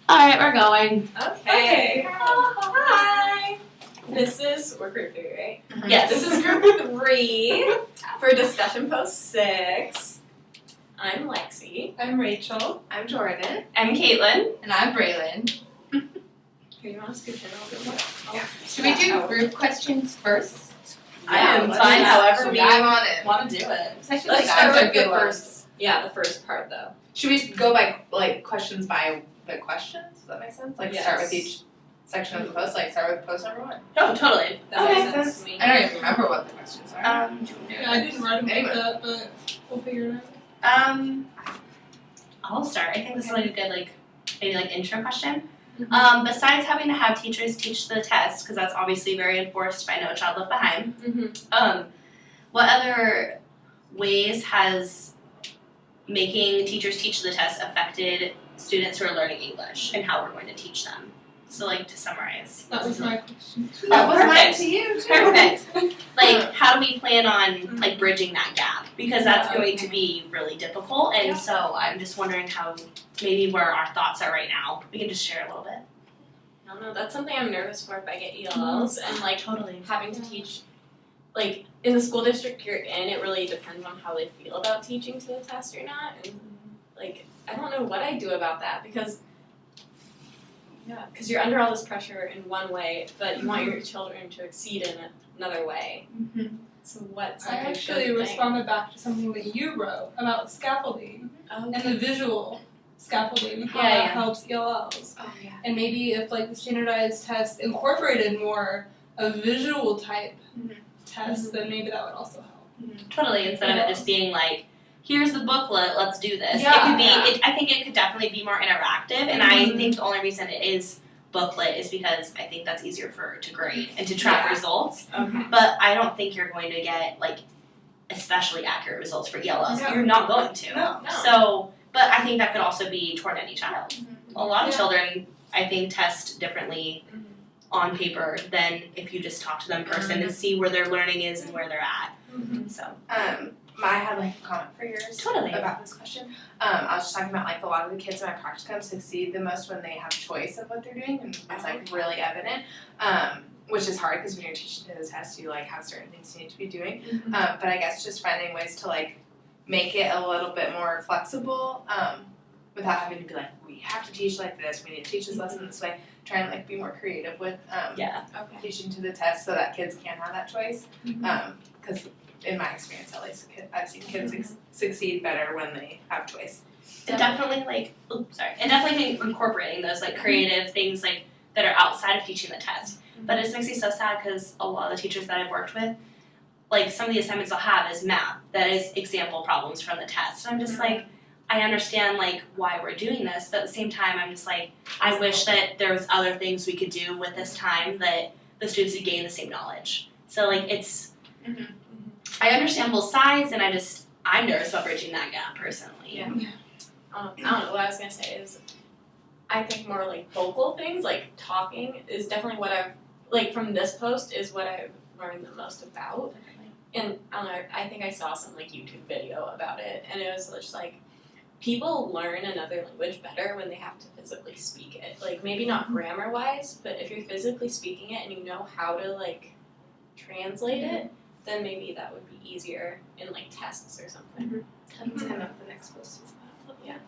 Alright, we're going. Okay. Hi. We're group 3, right? Yes. This is group 3 for discussion post 6. I'm Lexi. I'm Rachel. I'm Jordan. I'm Caitlin. And I'm Braylon. Here, you want to scoot in a little bit? Yeah. Should we do group questions first? I am let's fine, do that. however So we dive on in. want to do it. I feel Let's like start ours are with the good ones. first. Yeah, the first part though. Should we go by questions by the questions? Does that make sense? Like start with Yes. each section of the post. Like start with post number 1. Oh, totally. That Okay. makes sense to me. I don't even remember what the questions are. Yeah, I didn't write them Anyway. like that, but we'll figure it out. I'll start. I think this is like a good maybe intro question. Mhm. Besides having to have teachers teach the test, because that's obviously very enforced by No Child Left Behind, Mm-hmm. what other ways has making teachers teach the test affected students who are learning English and how we're going to teach them? So to summarize. That was my question. That was mine perfect. to you too. Perfect. How do we plan on bridging that gap? Because that's Yeah, going to be really difficult, and Yeah. so I'm just wondering how maybe where our thoughts are right now. We can just share a little bit. I don't know. That's something I'm nervous for if I get ELLs and Totally. having to teach. In the school district you're in, it really depends on how they feel about teaching to the test or not. And I don't know what I do about that because you're under all this pressure in one way, but you want your children to exceed in another way. So what's I a actually good responded back to something that you wrote about scaffolding thing? and the visual scaffolding, how Yeah, that yeah. helps ELLs. Oh yeah. And maybe if the standardized test incorporated more a visual type test, then maybe that would also help. Totally. Instead of it just being here's the booklet, let's do this. Yeah, it could be. yeah. I think it could definitely be more interactive, and I think the only reason it is booklet is because I think that's easier to grade and to track Yeah. results. Okay. But I don't think you're going to get especially accurate results for ELLs. No. You're not going to. No. So, but I think that could also be toward any child. A lot of Yeah. children, I think, test differently Mhm. on paper than if you just talk to them in person and see where their learning is and where they're at. So, I had a comment for yours Totally. about this question. I was just talking about a lot of the kids in my practicum succeed the most when they have choice of what they're doing, and it's really evident. Which is hard because when you're teaching to the test, you have certain things you need to be doing. But I guess just finding ways to make it a little bit more flexible, without having to be we have to teach like this. We need to teach this lesson this way. Try and be more creative with yeah. Okay. teaching to the test so that kids can have that choice. Because in my experience, at least, I've seen kids succeed better when they have choice. And definitely and definitely incorporating those creative things that are outside of teaching the test. But it just makes me so sad because a lot of the teachers that I've worked with, some of the assignments they'll have is math, that is example problems from the test. And I'm just I understand why we're doing this, but at the same time I'm just I wish that there was other things we could do with this time that the students would gain the same knowledge. So it's I understand both sides, and I'm nervous about bridging that gap personally. Yeah. I don't know. What I was gonna say is, I think more vocal things, talking, is definitely what I've from this post is what I've learned the most about. And I don't know. I think I saw some YouTube video about it, and it was just people learn another language better when they have to physically speak it. Maybe not grammar wise, but if you're physically speaking it and you know how to translate it, then maybe that would be easier in tests or something. That's kind of what the next post is about. Yeah.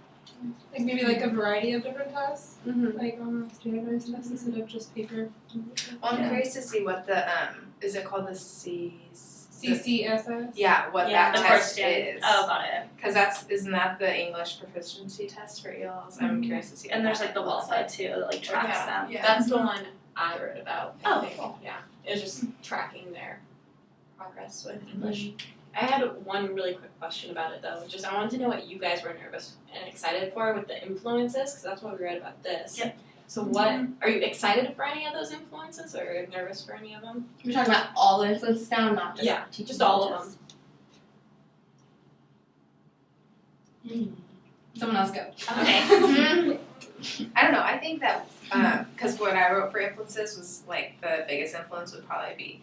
Maybe a variety of different tests, Mm-hmm. standardized tests instead of just paper. Well, I'm curious to see what the is it called the CCSS. Yeah, what Yeah, that the course test standard. is. Oh, got it. Because isn't that the English proficiency test for ELLs? I'm curious to see. And what there's that the looks WALSA too that tracks them. Yeah. That's the one I wrote about. I Oh, think. cool. Yeah, it was just tracking their progress with English. I had one really quick question about it though. Just I wanted to know what you guys were nervous and excited for with the influences, because that's what we read about this. Yep. So what are you excited for any of those influences or nervous for any of them? We're talking about all the influences now, not just teaching. Just all of them. Someone else go. Okay. I don't know. I think that because what I wrote for influences was the biggest influence would probably be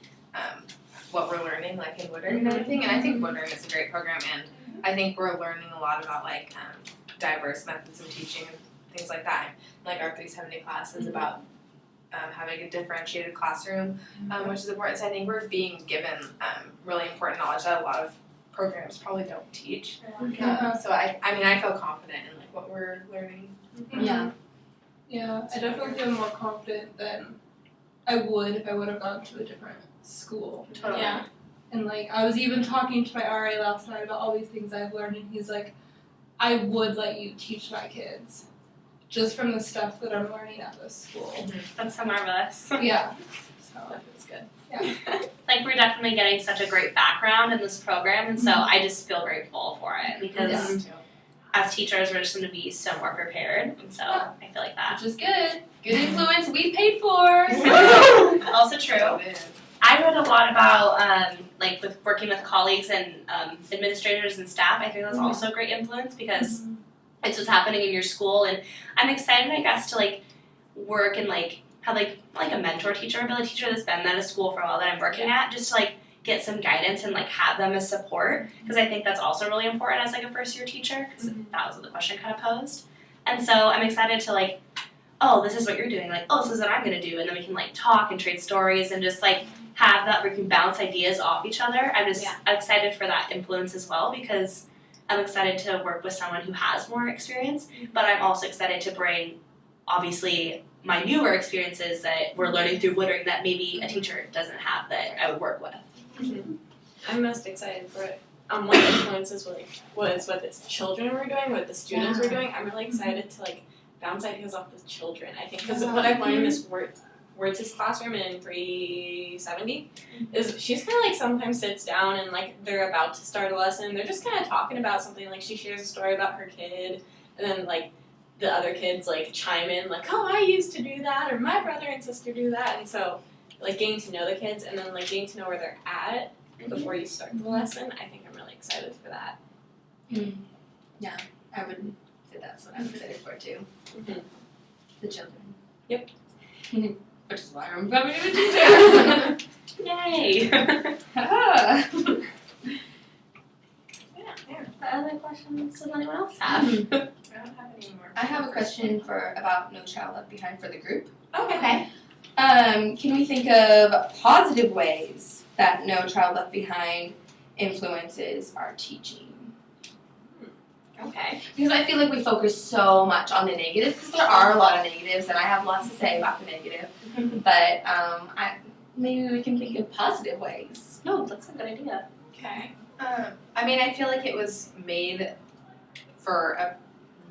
what we're learning in Woodard and everything. And I think Woodard is a great program, and I think we're learning a lot about diverse methods of teaching and things like that. Like our 370 class is about having a differentiated classroom, which is important. So I think we're being given really important knowledge that a lot of programs probably don't teach. So I feel confident in like what we're learning. Yeah. Yeah, I definitely feel more confident than I would if I would have gone to a different school. Totally. Yeah. And like I was even talking to my RA last night about all these things I've learned, and he's like, I would let you teach my kids just from the stuff that I'm learning at this school. That's so marvelous. Yeah. So That's good. Like we're definitely getting such a great background in this program, and so I just feel grateful for it because as teachers we're just going to be so more prepared, and so I feel like that. Which is good. Good influence we paid for. Also true. I read a lot about like with working with colleagues and administrators and staff. I think that's also a great influence because it's what's happening in your school, and I'm excited, I guess, to like work and like have like a mentor teacher, a ability teacher that's been at a school for a while that I'm working at, just to like get some guidance and like have them as support, because I think that's also really important as like a first year teacher, because that was what the question kind of posed. And so I'm excited to like, oh, this is what you're doing, like, oh, this is what I'm gonna do, and then we can like talk and trade stories and just like have that, we can bounce ideas off each other. I'm excited for that influence as well, because I'm excited to work with someone who has more experience, but I'm also excited to bring, obviously, my newer experiences that we're learning through Woodring that maybe a teacher doesn't have that I would work with. I'm most excited for it. One of the influences was what the children were doing, what the students were doing. I'm really excited to like bounce ideas off the children. I think because what I've learned in this Wertz's classroom in 370 is she's kind of like sometimes sits down and like they're about to start a lesson. They're just kind of talking about something, like she shares a story about her kid, and then like the other kids like chime in like, oh, I used to do that, or my brother and sister do that, and so like getting to know the kids and then like getting to know where they're at before you start the lesson. I think I'm really excited for that. I would say that's what I'm excited for too. The children. Yep. Which is why I'm becoming a teacher. Yay! Ah. Other questions does anyone else have? I don't have any more. I have a question about No Child Left Behind for the group. Okay. Can we think of positive ways that No Child Left Behind influences our teaching? Okay. Because I feel like we focus so much on the negative, because there are a lot of negatives, and I have lots to say about the negative. But maybe we can think of positive ways. No, that's a good idea. Okay. I mean, I feel like it was made for a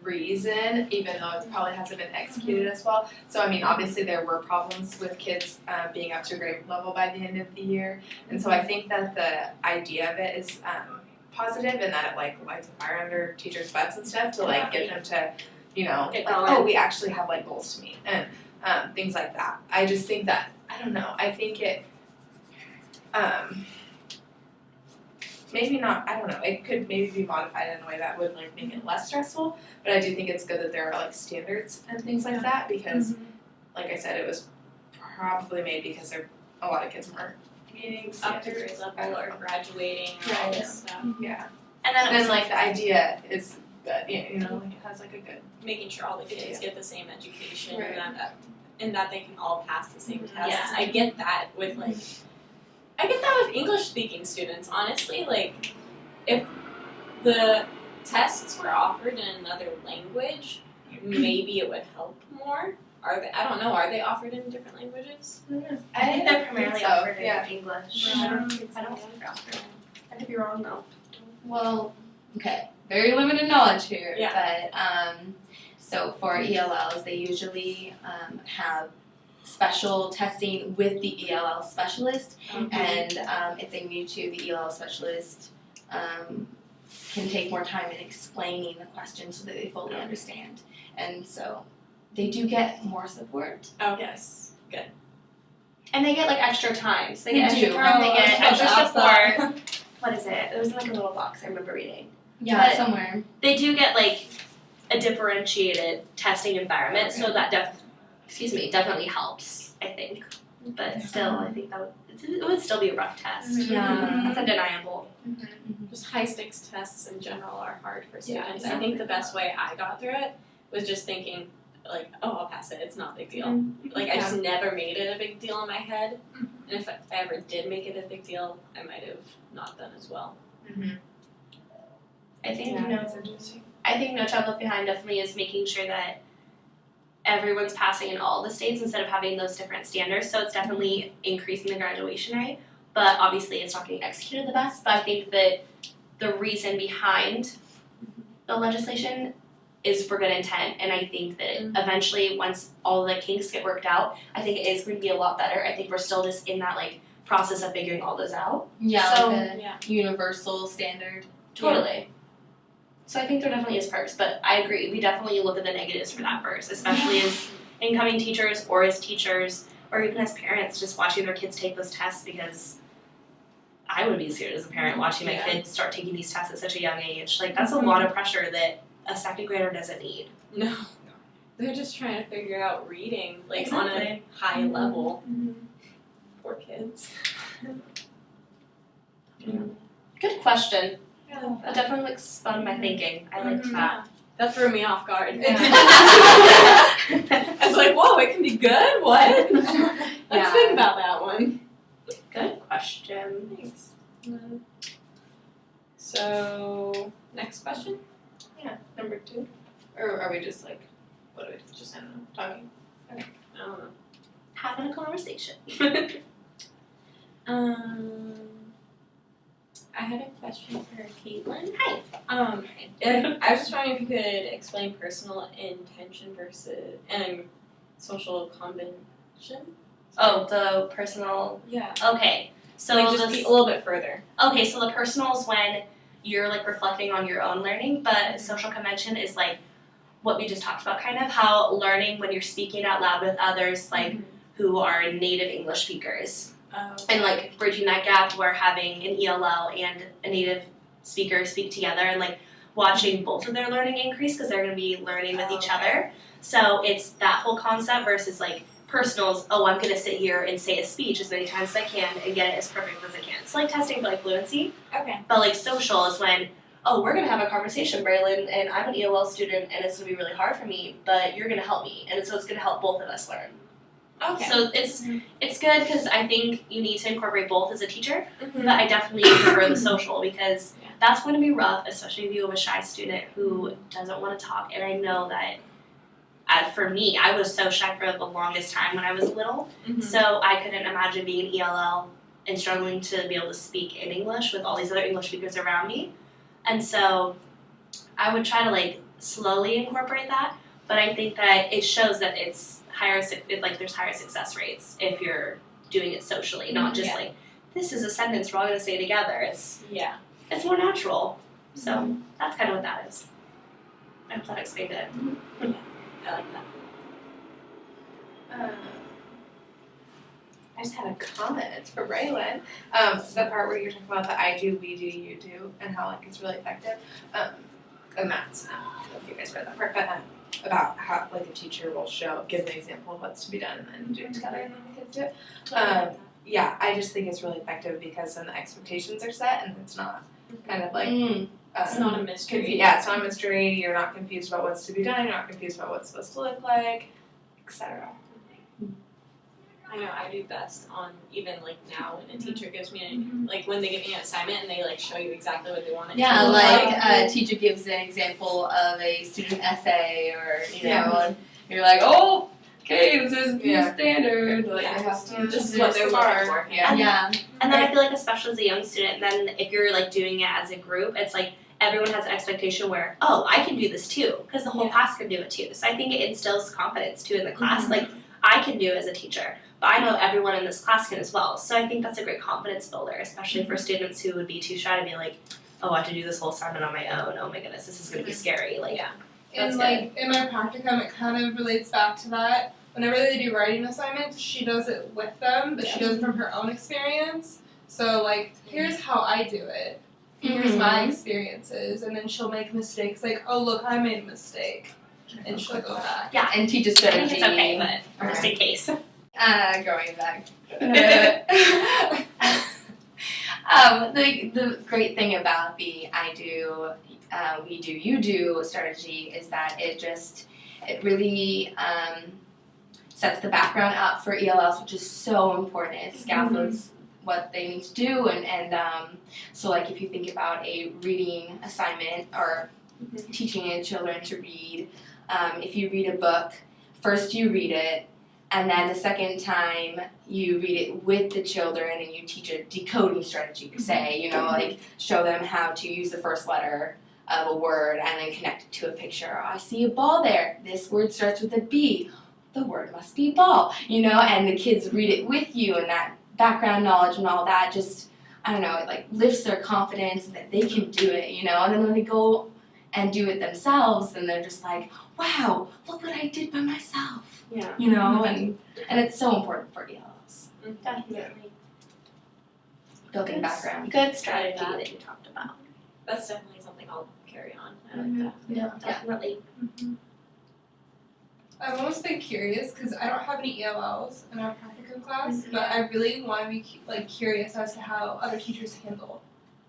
reason, even though it probably hasn't been executed as well. So, I mean, obviously there were problems with kids being up to grade level by the end of the year. And so I think that the idea of it is positive, and that it like lights a fire under teachers' butts and stuff to like get them to, you know, like, oh, we actually have like goals to meet and things like that. I just think that, I don't know, I think it, maybe not, I don't know, it could maybe be modified in a way that would like make it less stressful, but I do think it's good that there are like standards and things like that, because like I said, it was probably made because a lot of kids weren't meeting Up to standards. grade level or graduating and all this stuff. Yeah. And then it was Then like the idea is good, you know, like it has like a good, Making sure all the kids get the same education Right. and that they can all pass the same tests. Yeah. I get that with with English speaking students, honestly. Like if the tests were offered in another language, maybe it would help more. Are they? I don't know. Are they offered in different languages? I think they're primarily so, offered in yeah. English. Yeah. I don't think they're offered. I could be wrong though. Well, okay, very limited knowledge here. Yeah. But so for ELLs, they usually have special testing with the ELL specialist, and if they need to, the ELL specialist can take more time in explaining the question so that they fully understand. And so they do get more support. Oh yes. Good. And they get like extra time. So they They get extra do. time, they Oh, get I was extra about to ask that. support. What is it? It was in like a little box I remember reading. Yeah, But- somewhere. They do get like a differentiated testing environment, so that definitely helps, I think. but still, I think it would still be a rough test. Yeah. That's undeniable. Just high stakes tests in general are hard for Yeah, students. I think the best way I got through it was just thinking like, oh, I'll pass it. It's not a big deal. Like I just never made it a big deal in my head, and if I ever did make it a big deal, I might have not done as well. I think That's interesting. I think No Child Left Behind definitely is making sure that everyone's passing in all the states instead of having those different standards. So it's definitely increasing the graduation rate, but obviously it's not getting executed the best. But I think that the reason behind the legislation is for good intent, and I think that eventually, once all the kinks get worked out, I think it is going to be a lot better. I think we're still just in that like process of figuring all those out. Yeah, So- like Yeah. a universal standard. Totally. So I think there definitely is perks, but I agree. We definitely look at the negatives for that first, especially as incoming teachers or as teachers or even as parents just watching their kids take those tests, because I would be scared as a parent watching my kid start taking these tests at such a young age. Like that's a lot of pressure that a second grader doesn't need. No. They're just trying to figure out reading, like on a Exactly. high level. Poor kids. Good question. Yeah. That definitely like spun my thinking. I liked that. That threw me off guard. Yeah. I was like, whoa, it can be good? What? Let's Yeah. think about that one. Good question. Thanks. So, next question? Yeah, number 2. Or are we just like, what are we just, I don't know, talking? I don't know. Having a conversation. I had a question for Caitlin. Hi. I was just wondering if you could explain personal intention versus and social convention. Oh, the personal. Yeah. Okay. So like just this- a little bit further. Okay, so the personal is when you're like reflecting on your own learning, but social convention is like what we just talked about, kind of how learning when you're speaking out loud with others, like who are native English speakers, and like bridging that gap where having an ELL and a native speaker speak together and like watching both of their learning increase because they're going to be learning with each other. So it's that whole concept versus like personals, oh, I'm going to sit here and say a speech as many times as I can and get it as perfect as I can. It's like testing for like fluency. Okay. But like social is when, oh, we're gonna have a conversation, Braylon, and I'm an ELL student and it's gonna be really hard for me, but you're gonna help me, and so it's gonna help both of us learn. Okay. So it's good because I think you need to incorporate both as a teacher, Mhm. but I definitely prefer the social because Yeah. that's going to be rough, especially if you have a shy student who doesn't want to talk. And I know that for me, I was so shy for the longest time when I was little, Mhm. so I couldn't imagine being an ELL and struggling to be able to speak in English with all these other English speakers around me. And so I would try to like slowly incorporate that, but I think that it shows that it's higher, like there's higher success rates if you're doing it socially, not just Yeah. like this is a sentence we're all gonna say together. It's more natural. So that's kind of what that is. I hope that explained it. I like that. I just had a comment for Braylon. The part where you're talking about the I do, we do, you do, and how like it's really effective. And that's I don't know if you guys read that part, but about how like a teacher will give an example of what's to be done and then do it together and then the kids do it. Yeah, I just think it's really effective because then the expectations are set and it's not kind of like It's not a mystery. yeah, it's not a mystery. You're not confused about what's to be done. You're not confused about what's supposed to look like, etc. I know I do best on even like now when a teacher gives me like when they give me an assignment and they like show you exactly what they want it Yeah, to look like a teacher gives an example of a student essay or, you know, and you're like, oh, okay, this is the standard. Like, Yeah. I have to This is what they're looking for. Yeah. Yeah. And then I feel like especially as a young student, then if you're like doing it as a group, it's like everyone has an expectation where, oh, I can do this too, because the whole class can do it too. So I think it instills confidence too in the class. Like I can do it as a teacher, but I know everyone in this class can as well. So I think that's a great confidence builder, especially for students who would be too shy to be like, oh, I have to do this whole assignment on my own. Oh my goodness, this is going to be scary. Like, And That's like in my practicum, it kind of relates back to that. Whenever they do writing assignments, she does it with them, but she does it from her own experience. So like, here's how I do it. Here's my experiences, and then she'll make mistakes. Like, oh look, I made a mistake, and she'll go back. yeah, And teach a I think strategy. it's okay, but just in case. Going back. The great thing about the I do, we do, you do strategy is that it really sets the background up for ELLs, which is so important. It scaffolds what they need to do, and so like if you think about a reading assignment or teaching children to read, if you read a book, first you read it, and then the second time you read it with the children and you teach a decoding strategy per se, like show them how to use the first letter of a word and then connect it to a picture. I see a ball there. This word starts with a B. The word must be ball, and the kids read it with you, and that background knowledge and all that just, I don't know, it like lifts their confidence that they can do it, and then when they go and do it themselves, then they're just like, wow, look what I did by myself. Yeah. And it's so important for ELLs. Definitely. Building background. Good strategy that you talked about. That's definitely something I'll carry on. I like that. Yeah, definitely. I've almost been curious because I don't have any ELLs in our practicum class, but I really want to be curious as to how other teachers handle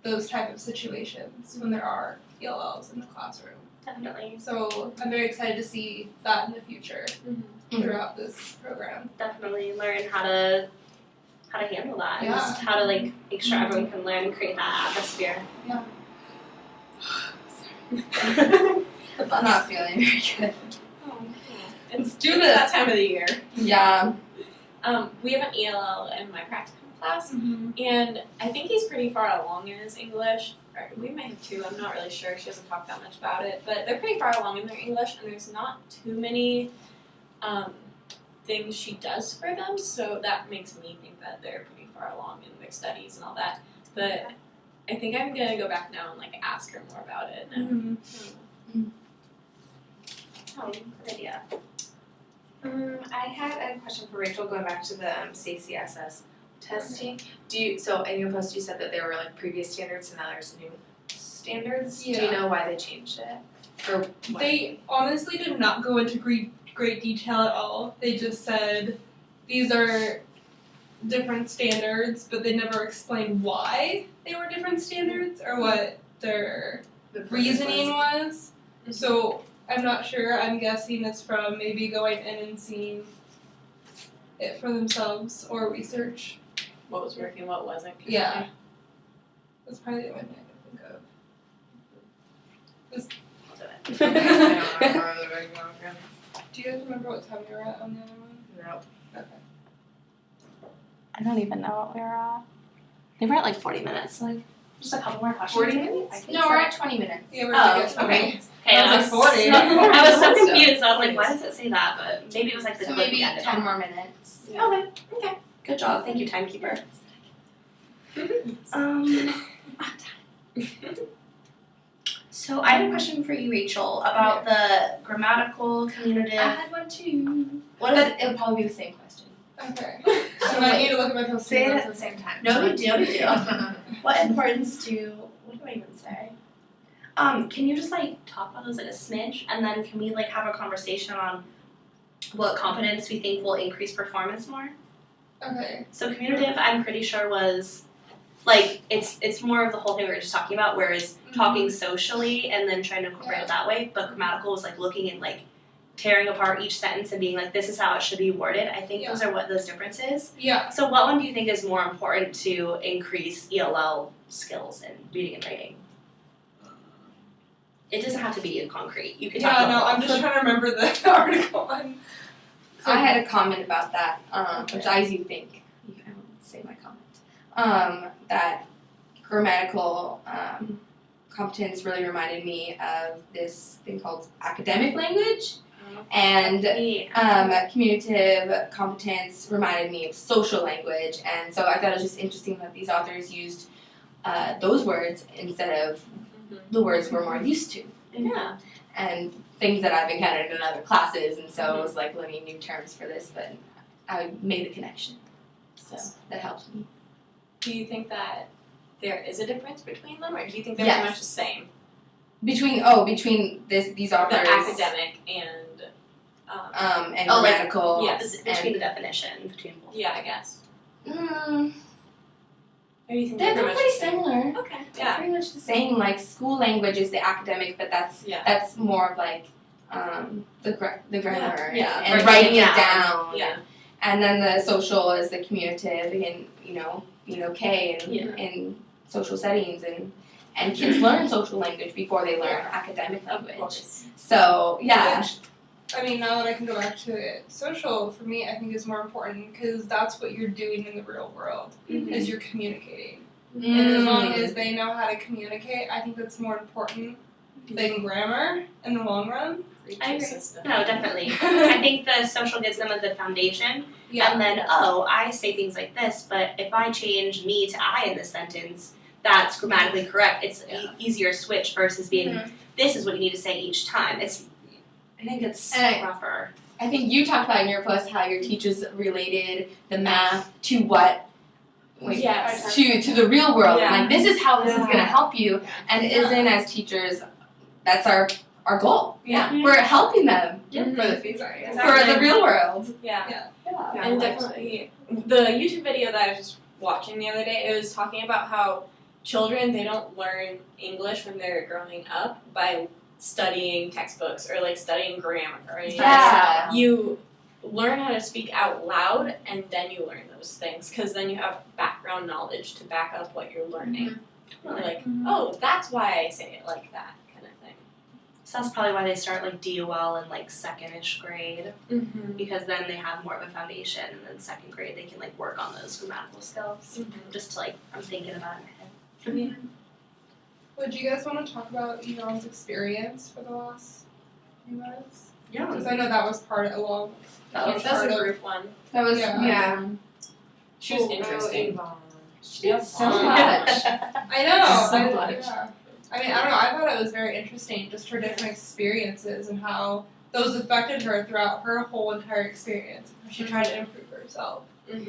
those type of situations when there are ELLs in the classroom. Definitely. So I'm very excited to see that in the future throughout this program. Definitely learn how to handle that and Yeah. just how to like make sure everyone can learn and create that atmosphere. Yeah. I'm not feeling very good. It's do it's this. that time of the year. Yeah. We have an ELL in my practicum class, Mm-hmm. and I think he's pretty far along in his English. Or we might have two, I'm not really sure. She doesn't talk that much about it, but they're pretty far along in their English, and there's not too many things she does for them, so that makes me think that they're pretty far along in their studies and all that. But I think I'm gonna go back now and like ask her more about it. And, Oh, good idea. I had a question for Rachel going back to the CCSS testing. So in your post you said that there were like previous standards and now there's new standards. Do you Yeah. know why they changed it? Or what? They honestly did not go into great detail at all. They just said these are different standards, but they never explained why they were different standards or what their The purpose reasoning was? was. So I'm not sure. I'm guessing it's from maybe going in and seeing it for themselves or research. what was working, what wasn't. Yeah. That's probably the only thing I can think of. I don't remember the big one. Do you guys remember what time we were at on the other one? No. Okay. I don't even know what we were at. We were at like 40 minutes, so like just a couple more questions. 40 maybe? minutes? No, we're at 20 minutes. Yeah, we're Oh, gonna get okay. 20. Okay, I was like 40. I was so Still. confused. I was like, why does it say that? But maybe it was like the So clip maybe we ended 10 on. more minutes. Okay. Good job. Thank you, timekeeper. I'm done. So I have a question for you, Rachel, about the grammatical, I commutative. had one too. What is But it'll probably be the same question. Okay. So I need to look at my post. Say it at the same time. No big deal, big deal. What importance do? What do I even say? Can you just like talk about those like a smidge, and then can we like have a conversation on what competence we think will increase performance more? Okay. So commutative, I'm pretty sure was like it's more of the whole thing we were just talking about, whereas talking socially and then trying to incorporate it that way. But grammatical was like looking and like tearing apart each sentence and being like, this is how it should be worded. I think those are what those differences. Yeah. So what one do you think is more important to increase ELL skills in reading and writing? It doesn't have to be concrete. You could talk Yeah, about no, I'm both. just trying to remember the article one. I had a comment about that, which I do think, I won't say my comment, that grammatical competence really reminded me of this thing called academic language, and communicative competence reminded me of social language, and so I thought it was just interesting that these authors used those words instead of the words we're more used to. Yeah. And things that I've encountered in other classes, and so it was like learning new terms for this, but I made the connection. So that helped me. Do you think that there is a difference between them, or do you think they're Yes. pretty much the same? Between these authors. The academic and and Oh, like- grammatical. yes, between the definition between both. Yeah, I guess. Mm, Or you think they're pretty much pretty the same? similar. Okay. They're Yeah. pretty much the same. Like school language is the academic, but that's Yeah. more of like the grammar Yeah. and Breaking writing it it down. Yeah. And then the social is the communicative and K and Yeah. in social settings and kids learn social language before they learn Yeah. academic Of language. course. So yeah. Which, I mean, now that I can go back to it, social for me I think is more important because that's what you're doing in the real world is you're communicating. And as long as they know how to communicate, I think that's more important than grammar in the long run. I agree. System. No, definitely. I think the social gives them a good foundation. Yeah. And then, I say things like this, but if I change me to I in this sentence, that's grammatically correct. It's easier switch versus being, this is what you need to say each time. I think it's And rougher. I think you talked about in your post how your teachers related the math to what Yes. to the real world. Yeah. And like this is how this is Yeah. gonna help you. And it isn't as teachers that's our goal. Yeah. We're helping them For the future, yeah. for the real world. Yeah. Yeah, And like- definitely, the YouTube video that I was just watching the other day, it was talking about how children, they don't learn English when they're growing up by studying textbooks or like studying grammar or anything. Yeah. You learn how to speak out loud and then you learn those things because then you have background knowledge to back up what you're learning. You're like, oh, that's why I say it like that kind of thing. So that's probably why they start like DOL in like second-ish grade, Mm-hmm. because then they have more of a foundation, and then second grade they can like work on those grammatical skills. Just to like, I'm thinking about it in my head. Would you guys want to talk about Yvonne's experience for the last few months? Yeah. Because I know that was part of along. That was That's part a of. group one. That was Yeah. She was Oh, interesting. Yvonne. She did so Yeah. much. I know. So I, much. Yeah. I mean, I don't know. I thought it was very interesting, just her different experiences and how those affected her throughout her whole entire experience. She tried to improve herself,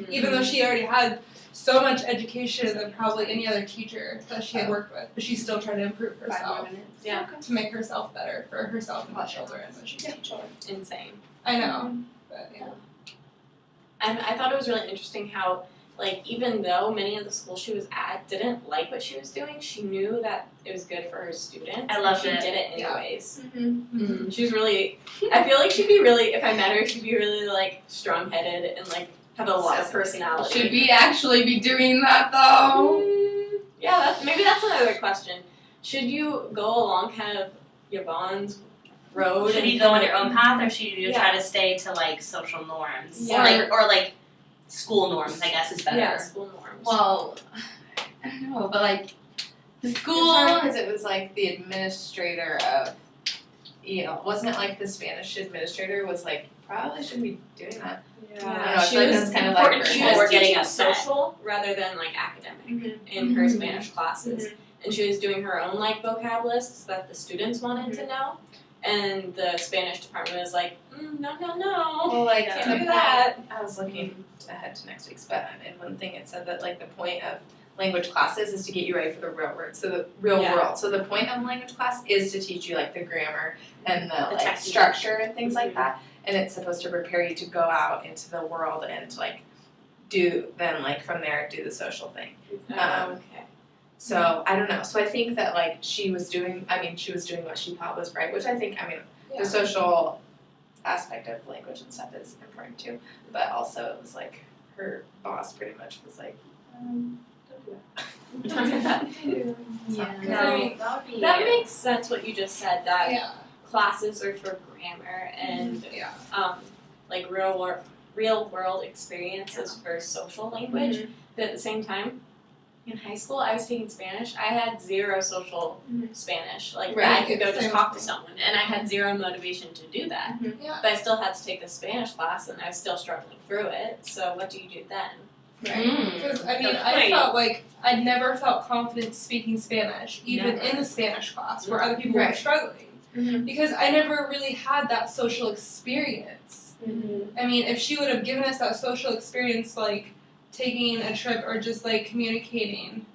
even though she already had so much education than probably any other teacher that she had worked with. But she still tried to improve 5 more herself minutes. Yeah. to make herself better for herself and the children that she's teaching. Insane. I know, but yeah. And I thought it was really interesting how, like, even though many of the schools she was at didn't like what she was doing, she knew that it was good for her students. I loved and it. she did it Yeah. anyways. Mm-hmm. She was really, I feel like she'd be really, if I met her, she'd be really, like, strong-headed and, like, have a lot of personality. Should we actually be doing that though? Yeah, maybe that's another question. Should you go along kind of Yvonne's road? Should and you go on kind your of- own path, or should you Yeah. try to stay to like social norms, Yeah. or like school norms? I guess is better. Yeah, school norms. Well, I don't know, but like the school. because it was like the administrator of wasn't it like the Spanish administrator was like probably shouldn't be doing that. I don't know, I she feel like was that's kind of important like She people was were getting teaching upset. social rather than like academic in her Mhm. Spanish classes, and she was doing her own like vocab lists that the students wanted to know, and the Spanish department was like, no, Well, like Yeah. the can't do point- that. I was looking ahead to next week's, but in one thing it said that like the point of language classes is to get you ready for the real world. So the real Yeah. world. So the point of language class is to teach you like the grammar and the like technique. structure and things like that. And it's supposed to prepare you to go out into the world and like do then like from there do the social thing. Okay. So I don't know. So I think that like she was doing what she thought was right, which I think the social aspect of language and stuff is important too. But also it was like her boss pretty much was like, don't do that. Yeah. I mean, that would be That makes sense what you just said. That Yeah. classes are for grammar and Yeah. like real world experiences for social language. But at the same time, in high school, I was taking Spanish. I had zero social Spanish. Like Right. I could go just Same talk to thing. someone, and I had zero motivation to do that. Yeah. But I still had to take a Spanish class, and I was still struggling through it. So what do you do then? Because I mean, Good I point. felt like I never felt confident speaking Spanish, even in the Spanish class where other people were Right. struggling. Because I never really had that social experience. I mean, if she would have given us that social experience, like taking a trip or just like communicating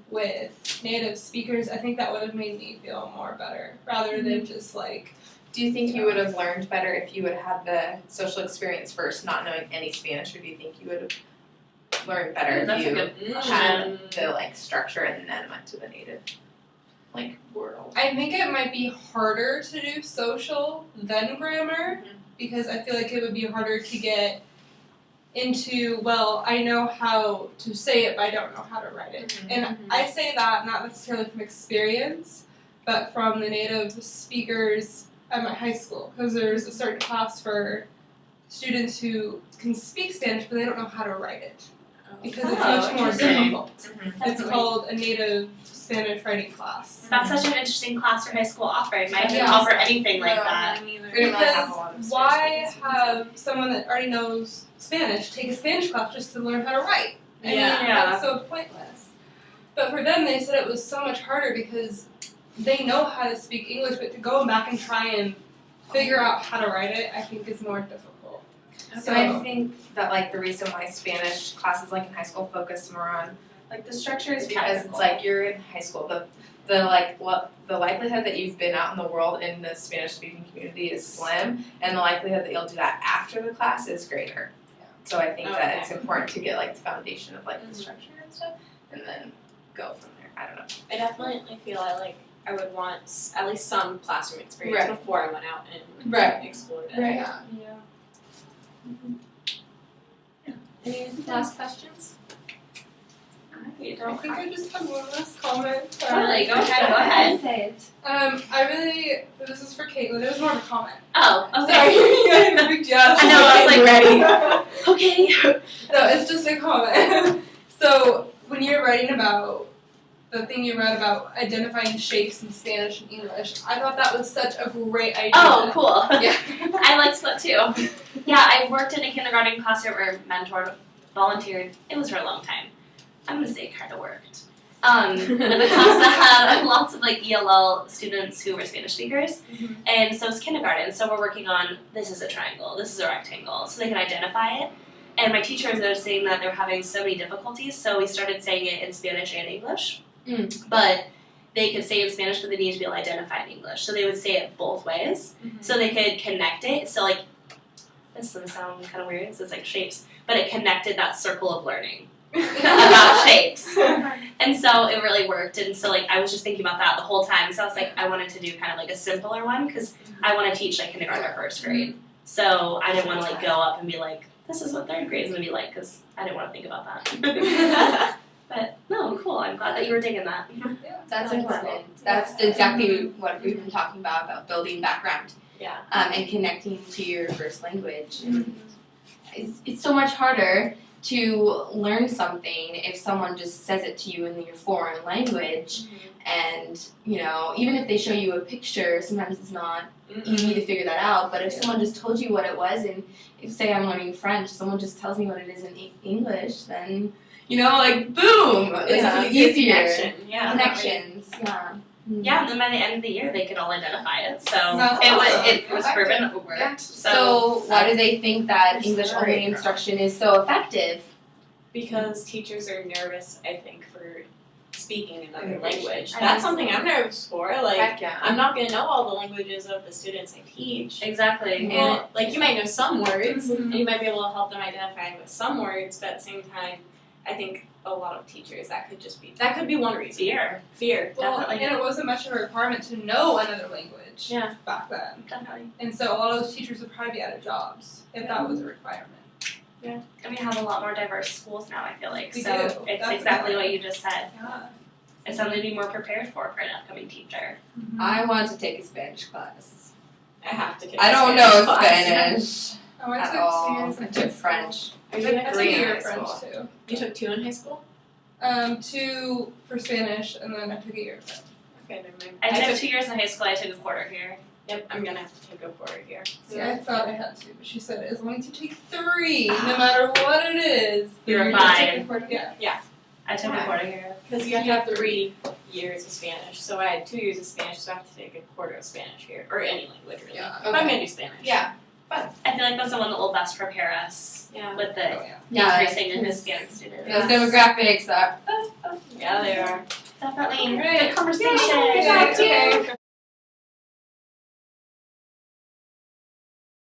with native speakers, I think that would have made me feel more better rather than just like Do you think you would have learned better if you would have had the social experience first, not knowing any Spanish, or do you think you would have learned better That's if a you good had the like structure and then went to the native like world? I think it might be harder to do social than grammar because I feel like it would be harder to get into, well, I know how to say it, but I don't know how to write it. And I say that not necessarily from experience, but from the native speakers at my high school, because there's a certain class for students who can speak Spanish, but they don't know how to write it, because it's Oh, much more interesting. difficult. That's It's really- called a native Spanish writing class. That's such an interesting class for high school offering. Mine didn't Yeah. offer anything like No. that. We didn't really have a lot of Because Spanish why speaking have someone that already knows Spanish take a Spanish class just to learn how to write? I mean, Yeah. that's so pointless. But for them, they said it was so much harder because they know how to speak English, but to go back and try and figure out how to write it, I think is more difficult. So I think that like the reason why Spanish classes like in high school focus more on like the structure is because Technical. it's like you're in high school. The like what the likelihood that you've been out in the world in the Spanish speaking community is slim, and the likelihood that you'll do that after the class is greater. So I think that it's important to get like the foundation of like the structure and stuff, and then go from there. I don't know. I definitely feel I would want at least some classroom experience Right. before I went out and Right. explored it. Right. Yeah. Any last questions? You I don't think I just have one last comment. Totally, go ahead. Say it. I really, this is for Caitlin, it was more of a comment. Oh, okay. Sorry, you guys have a big job. I know, I was like, ready. Okay. No, it's just a comment. So, when you're writing about the thing you read about identifying shapes in Spanish and English, I thought that was such a great idea. Oh, cool. Yeah. I liked that too. Yeah, I worked in a kindergarten classroom or mentored, volunteered. It was for a long time. I'm gonna say it kind of worked. With a class that had lots of like ELL students who were Spanish speakers, and so it's kindergarten. So we're working on this is a triangle, this is a rectangle, so they can identify it. And my teacher was noticing that they were having so many difficulties, so we started saying it in Spanish and English. But they could say it in Spanish, but they needed to be able to identify in English. So they would say it both ways, so they could connect it. So like, this is gonna sound kind of weird, so it's like shapes, but it connected that circle of learning about shapes. And so it really worked. And so like I was just thinking about that the whole time. So I was like, I wanted to do kind of like a simpler one because I want to teach like kindergarten or first grade. So I didn't want to like go up and be like, this is what third grade is gonna be like, because I didn't want to think about that. But no, cool. I'm glad that you were digging that. That's That's important. That's exactly what we've been talking about building background. Yeah. And connecting to your first language. And it's so much harder to learn something if someone just says it to you in your foreign language, and you know, even if they show you a picture, sometimes it's not easy to figure that out. But if someone just told you what it was, and if say I'm learning French, someone just tells me what it is in English, then you know, like boom, it's easier. Connection. Yeah. Connections, yeah. Yeah, and then by the end of the year, they could all identify it. So That's it was awesome. it was I like proven it. it worked. Yeah. So why do they think that It's English only great. instruction is so effective? Because teachers are nervous, I think, for speaking another English. language. I That's know. something I'm nervous for. Like, Heck yeah. I'm not gonna know all the languages of the students I teach. Exactly. And like you might know some words, Mhm. and you might be able to help them identify with some words, but at the same time, I think a lot of teachers that could be one reason. Fear, Well, definitely. and it wasn't much of a requirement to know another language Yeah. back then. Definitely. And so a lot of those teachers would probably be out of jobs if that was a requirement. And we have a lot more diverse schools now, I feel like. We So do. it's Definitely. exactly what you just said. Yeah. It's something to be more prepared for an upcoming teacher. I want to take a Spanish class. I have to take I a don't Spanish know class. Spanish Oh, I at took 2 all. years in I high took school. French. Are you in I a took a Korean year high of French school? too. You took 2 in high school? 2 for Spanish, and then I took a year of French. Okay, never mind. I took 2 years in high school. I took a quarter here. Yep, I'm gonna have to take a quarter here. See, I thought I had to, but she said as long as you take 3, no matter what it is, You're then fine. Yeah. I took a quarter here. Because you have to have 3 years of Spanish. So I had 2 years of Spanish, so I have to take a quarter of Spanish here. Or any language, really. Yeah. But I'm gonna do Spanish. Yeah. I feel like that's the one that will best prepare us Yeah. with the Oh, yeah. Yeah, increasing in because Hispanic students. Those demographics are Yeah, they are. Definitely. Great. Good conversation. Yay. Good job, Okay. too.